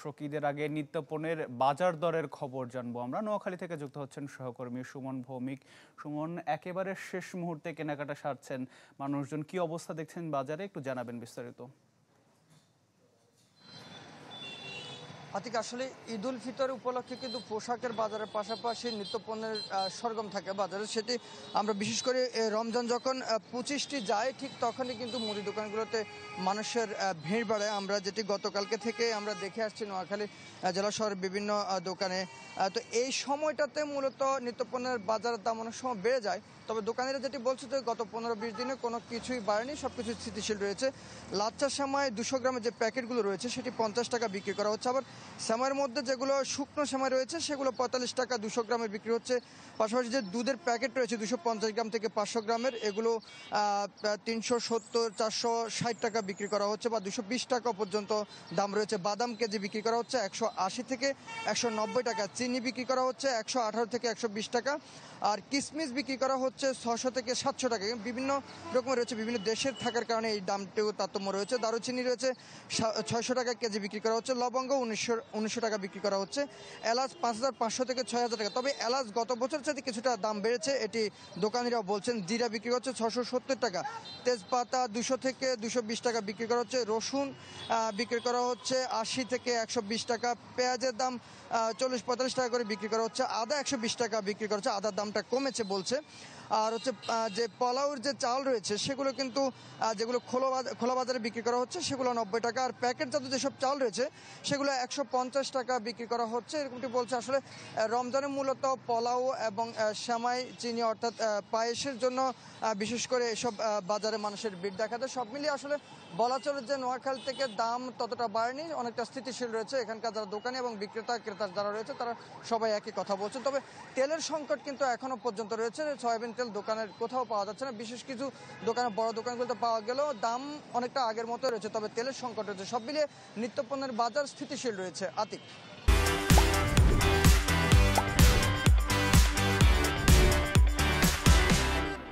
দর্শক, ঈদের আগে নিত্যপণ্যের বাজার দরের খবর জানবো আমরা। নোয়াখালী থেকে যুক্ত হচ্ছেন সহকর্মী সুমন ভৌমিক। সুমন, একেবারে শেষ মুহূর্তে কেনাকাটা সারছেন মানুষজন, কি অবস্থা দেখছেন বাজারে, একটু জানাবেন বিস্তারিত। আতিক, আসলে ঈদ উল ফিতর উপলক্ষে কিন্তু পোশাকের বাজারের পাশাপাশি নিত্যপণ্যের সরগম থাকে বাজারে। সেটি আমরা বিশেষ করে রমজান যখন 25টি যায় ঠিক তখনই কিন্তু মুদি দোকানগুলোতে মানুষের ভিড় বাড়ে। আমরা যেটি গতকালকে থেকে আমরা দেখে আসছি নোয়াখালী জেলা শহরের বিভিন্ন দোকানে। তো এই সময়টাতে মূলত নিত্যপণ্যের বাজারের দাম অনেক সময় বেড়ে যায়, তবে দোকানিরা যেটি বলছে যে গত 15-20 দিনে কোনো কিছুই বাড়েনি, সব কিছু স্থিতিশীল রয়েছে। লাচ্চার সময় 200 গ্রামের যে প্যাকেটগুলো রয়েছে সেটি 50 টাকা বিক্রি করা হচ্ছে। আবার সেমাইয়ের মধ্যে যেগুলো শুকনো সেমাই রয়েছে সেগুলো 45 টাকা 200 গ্রামের বিক্রি হচ্ছে। পাশাপাশি যে দুধের প্যাকেট রয়েছে 250 গ্রাম থেকে 500 গ্রামের, এগুলো 370, 460 টাকা বিক্রি করা হচ্ছে বা 220 টাকা পর্যন্ত দাম রয়েছে। বাদাম কেজি বিক্রি করা হচ্ছে 180 থেকে 190 টাকা। চিনি বিক্রি করা হচ্ছে 118 থেকে 120 টাকা। আর কিশমিশ বিক্রি করা হচ্ছে 600 থেকে 700 টাকা। বিভিন্ন রকমের রয়েছে, বিভিন্ন দেশের থাকার কারণে এই দামটিও তারতম্য রয়েছে। দারুচিনি রয়েছে 600 টাকা কেজি বিক্রি করা হচ্ছে। লবঙ্গ 1900 টাকা বিক্রি করা হচ্ছে। এলাচ 5500 থেকে 6000 টাকা। তবে এলাচ গত বছর চাইতে কিছুটা দাম বেড়েছে, এটি দোকানিরাও বলছেন। জিরা বিক্রি হচ্ছে 670 টাকা। তেজপাতা 200 থেকে 220 টাকা বিক্রি করা হচ্ছে। রসুন বিক্রি করা হচ্ছে 80 থেকে 120 টাকা। পেঁয়াজের দাম 40-45 টাকা করে বিক্রি করা হচ্ছে। আদা 120 টাকা বিক্রি করা হচ্ছে, আদার দামটা কমেছে বলছে। আর হচ্ছে যে পোলাওর যে চাল রয়েছে সেগুলো কিন্তু যেগুলো খোলা বাজারে বিক্রি করা হচ্ছে সেগুলো 90 টাকা। আর প্যাকেটজাত যেসব চাল রয়েছে সেগুলো 150 টাকা বিক্রি করা হচ্ছে, এরকমটি বলছে। আসলে রমজানে মূলত পোলাও এবং সেমাই, চিনি অর্থাৎ পায়েসের জন্য বিশেষ করে এসব বাজারে মানুষের ভিড় দেখা যায়। সব মিলিয়ে আসলে বলা চলে যে নোয়াখালী থেকে দাম ততটা বাড়েনি, অনেকটা স্থিতিশীল রয়েছে। এখানকার যারা দোকানি এবং ক্রেতা যারা রয়েছে তারা সবাই একই কথা বলছেন। তবে তেলের সংকট কিন্তু এখনো পর্যন্ত রয়েছে। সয়াবিন তেল দোকানের কোথাও পাওয়া যাচ্ছে না। বিশেষ কিছু দোকানে, বড় দোকানগুলোতে পাওয়া গেলেও দাম অনেকটা আগের মতো রয়েছে, তবে তেলের সংকট রয়েছে। সব মিলিয়ে নিত্যপণ্যের বাজার স্থিতিশীল রয়েছে। আতিক।